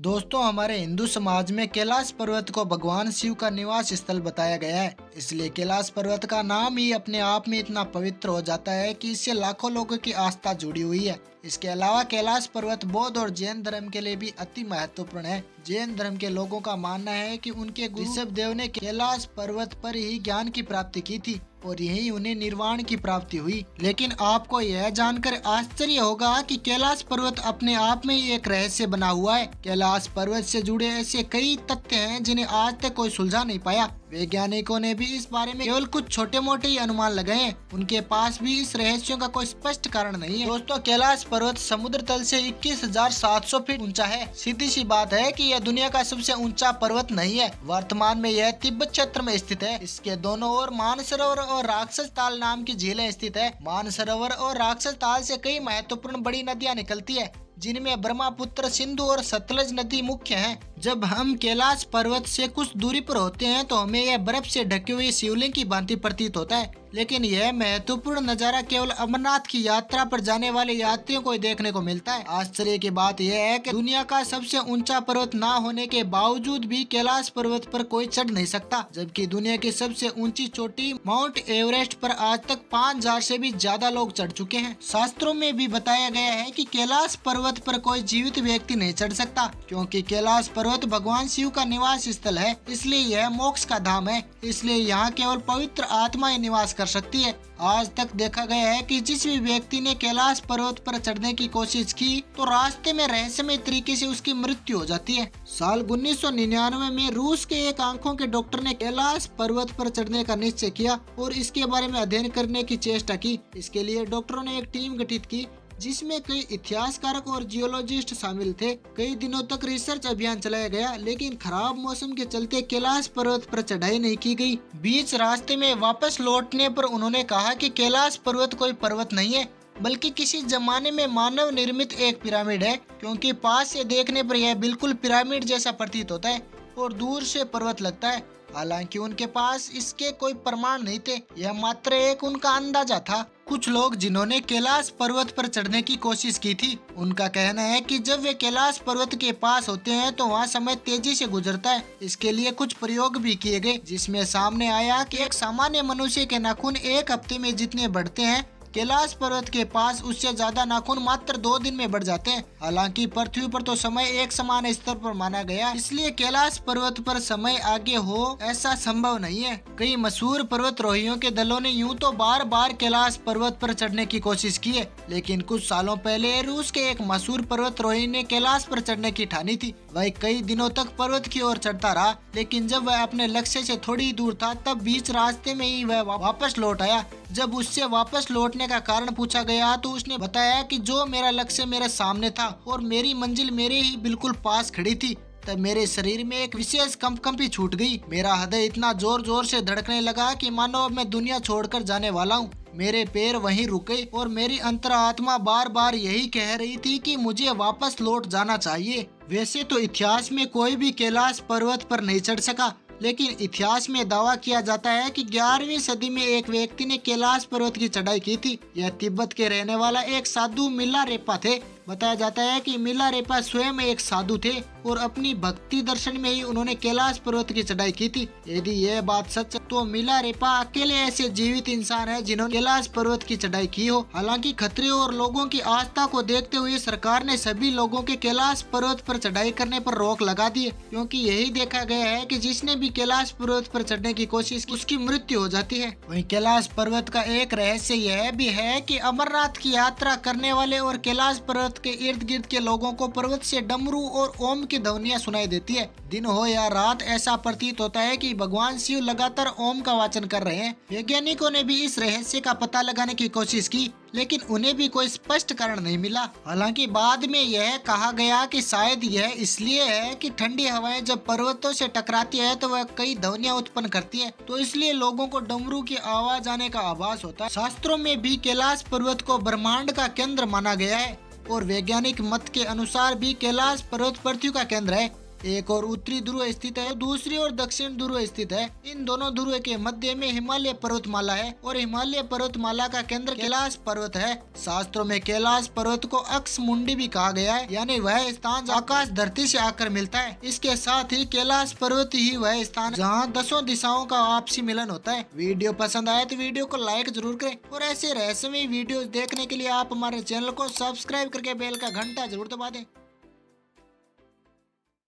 दोस्तों, हमारे हिंदू समाज में कैलाश पर्वत को भगवान शिव का निवास स्थल बताया गया है। इसलिए कैलाश पर्वत का नाम ही अपने आप में इतना पवित्र हो जाता है कि इससे लाखों लोगों की आस्था जुड़ी हुई है। इसके अलावा कैलाश पर्वत बौद्ध और जैन धर्म के लिए भी अति महत्वपूर्ण है। जैन धर्म के लोगों का मानना है कि उनके गुरु ऋषभ देव ने कैलाश पर्वत पर ही ज्ञान की प्राप्ति की थी और यही उन्हें निर्वाण की प्राप्ति हुई। लेकिन आपको यह जानकर आश्चर्य होगा कि कैलाश पर्वत अपने आप में ही एक रहस्य बना हुआ है। कैलाश पर्वत से जुड़े ऐसे कई तथ्य हैं जिन्हें आज तक कोई सुलझा नहीं पाया। वैज्ञानिकों ने भी इस बारे में केवल कुछ छोटे मोटे ही अनुमान लगाए हैं। उनके पास भी इस रहस्यों का कोई स्पष्ट कारण नहीं है। दोस्तों, कैलाश पर्वत समुद्र तल से 21,700 फीट ऊंचा है। सीधी सी बात है कि यह दुनिया का सबसे ऊंचा पर्वत नहीं है। वर्तमान में यह तिब्बत क्षेत्र में स्थित है। इसके दोनों ओर मानसरोवर और राक्षस ताल नाम की झीलें स्थित है। मानसरोवर और राक्षस ताल से कई महत्वपूर्ण बड़ी नदियां निकलती है, जिनमें ब्रह्मपुत्र, सिंधु और सतलज नदी मुख्य हैं। जब हम कैलाश पर्वत से कुछ दूरी पर होते हैं तो हमें यह बर्फ से ढके हुए शिवलिंग की भांति प्रतीत होता है। लेकिन यह महत्वपूर्ण नजारा केवल अमरनाथ की यात्रा पर जाने वाले यात्रियों को ही देखने को मिलता है। आश्चर्य की बात यह है कि दुनिया का सबसे ऊंचा पर्वत ना होने के बावजूद भी कैलाश पर्वत पर कोई चढ़ नहीं सकता, जबकि दुनिया की सबसे ऊंची चोटी माउंट एवरेस्ट पर आज तक 5,000 से भी ज्यादा लोग चढ़ चुके हैं। शास्त्रों में भी बताया गया है कि कैलाश पर्वत पर कोई जीवित व्यक्ति नहीं चढ़ सकता, क्योंकि कैलाश पर्वत भगवान शिव का निवास स्थल है। इसलिए यह मोक्ष का धाम है। इसलिए यहाँ केवल पवित्र आत्मा ही निवास कर सकती है। आज तक देखा गया है कि जिस भी व्यक्ति ने कैलाश पर्वत पर चढ़ने की कोशिश की तो रास्ते में रहस्यमय तरीके से उसकी मृत्यु हो जाती है। साल 1999 में रूस के एक आंखों के डॉक्टर ने कैलाश पर्वत पर चढ़ने का निश्चय किया और इसके बारे में अध्ययन करने की चेष्टा की। इसके लिए डॉक्टरों ने एक टीम गठित की जिसमें कई इतिहासकारक और जियोलॉजिस्ट शामिल थे। कई दिनों तक रिसर्च अभियान चलाया गया, लेकिन खराब मौसम के चलते कैलाश पर्वत पर चढ़ाई नहीं की गई। बीच रास्ते में वापस लौटने पर उन्होंने कहा कि कैलाश पर्वत कोई पर्वत नहीं है, बल्कि किसी जमाने में मानव निर्मित एक पिरामिड है, क्योंकि पास से देखने पर यह बिल्कुल पिरामिड जैसा प्रतीत होता है और दूर से पर्वत लगता है। हालांकि उनके पास इसके कोई प्रमाण नहीं थे, यह मात्र एक उनका अंदाजा था। कुछ लोग जिन्होंने कैलाश पर्वत पर चढ़ने की कोशिश की थी, उनका कहना है कि जब वे कैलाश पर्वत के पास होते हैं तो वहाँ समय तेजी से गुजरता है। इसके लिए कुछ प्रयोग भी किए गए, जिसमें सामने आया कि एक सामान्य मनुष्य के नाखून एक हफ्ते में जितने बढ़ते हैं, कैलाश पर्वत के पास उससे ज्यादा नाखून मात्र 2 दिन में बढ़ जाते हैं। हालांकि पृथ्वी पर तो समय एक समान स्तर पर माना गया, इसलिए कैलाश पर्वत पर समय आगे हो ऐसा संभव नहीं है। कई मशहूर पर्वतारोहियों के दलों ने यूं तो बार बार कैलाश पर्वत पर चढ़ने की कोशिश की है, लेकिन कुछ सालों पहले रूस के एक मशहूर पर्वतारोही ने कैलाश पर चढ़ने की ठानी थी। वह कई दिनों तक पर्वत की ओर चढ़ता रहा, लेकिन जब वह अपने लक्ष्य से थोड़ी दूर था तब बीच रास्ते में ही वह वापस लौट आया। जब उससे वापस लौटने का कारण पूछा गया तो उसने बताया कि जो मेरा लक्ष्य मेरे सामने था और मेरी मंजिल मेरे ही बिल्कुल पास खड़ी थी, तब मेरे शरीर में एक विशेष कंपी छूट गई। मेरा हृदय इतना जोर जोर से धड़कने लगा कि मानो अब मैं दुनिया छोड़कर जाने वाला हूँ। मेरे पैर वहीं रुके और मेरी अंतरात्मा बार बार यही कह रही थी कि मुझे वापस लौट जाना चाहिए। वैसे तो इतिहास में कोई भी कैलाश पर्वत पर नहीं चढ़ सका, लेकिन इतिहास में दावा किया जाता है कि 11वीं सदी में एक व्यक्ति ने कैलाश पर्वत की चढ़ाई की थी। यह तिब्बत के रहने वाला एक साधु मिलारेपा थे। बताया जाता है कि मिलारेपा स्वयं एक साधु थे और अपनी भक्ति दर्शन में ही उन्होंने कैलाश पर्वत की चढ़ाई की थी। यदि यह बात सच तो मिलारेपा अकेले ऐसे जीवित इंसान है जिन्होंने कैलाश पर्वत की चढ़ाई की हो। हालांकि खतरे और लोगों की आस्था को देखते हुए सरकार ने सभी लोगों के कैलाश पर्वत पर चढ़ाई करने पर रोक लगा दी है, क्योंकि यही देखा गया है कि जिसने भी कैलाश पर्वत पर चढ़ने की कोशिश की उसकी मृत्यु हो जाती है। वहीं कैलाश पर्वत का एक रहस्य यह भी है कि अमरनाथ की यात्रा करने वाले और कैलाश पर्वत के इर्द गिर्द के लोगों को पर्वत से डमरू और ओम की ध्वनियां सुनाई देती है। दिन हो या रात ऐसा प्रतीत होता है कि भगवान शिव लगातार ओम का वाचन कर रहे हैं। वैज्ञानिकों ने भी इस रहस्य का पता लगाने की कोशिश की, लेकिन उन्हें भी कोई स्पष्ट कारण नहीं मिला। हालांकि बाद में यह कहा गया कि शायद यह इसलिए है कि ठंडी हवाएं जब पर्वतों से टकराती है तो वह कई ध्वनियां उत्पन्न करती है, तो इसलिए लोगों को डमरू की आवाज आने का आभास होता है। शास्त्रों में भी कैलाश पर्वत को ब्रह्मांड का केंद्र माना गया है और वैज्ञानिक मत के अनुसार भी कैलाश पर्वत पृथ्वी का केंद्र है। एक और उत्तरी ध्रुव स्थित है, दूसरी ओर दक्षिण ध्रुव स्थित है। इन दोनों ध्रुव के मध्य में हिमालय पर्वतमाला है और हिमालय पर्वतमाला का केंद्र कैलाश पर्वत है। शास्त्रों में कैलाश पर्वत को अक्ष मुंडी भी कहा गया है, यानी वह स्थान आकाश धरती से आकर मिलता है। इसके साथ ही कैलाश पर्वत ही वह स्थान जहाँ 10 दिशाओं का आपसी मिलन होता है। वीडियो पसंद आए तो वीडियो को लाइक जरूर करें और ऐसे रहस्यमय वीडियो देखने के लिए आप हमारे चैनल को सब्सक्राइब करके बेल का घंटा जरूर दबा दें।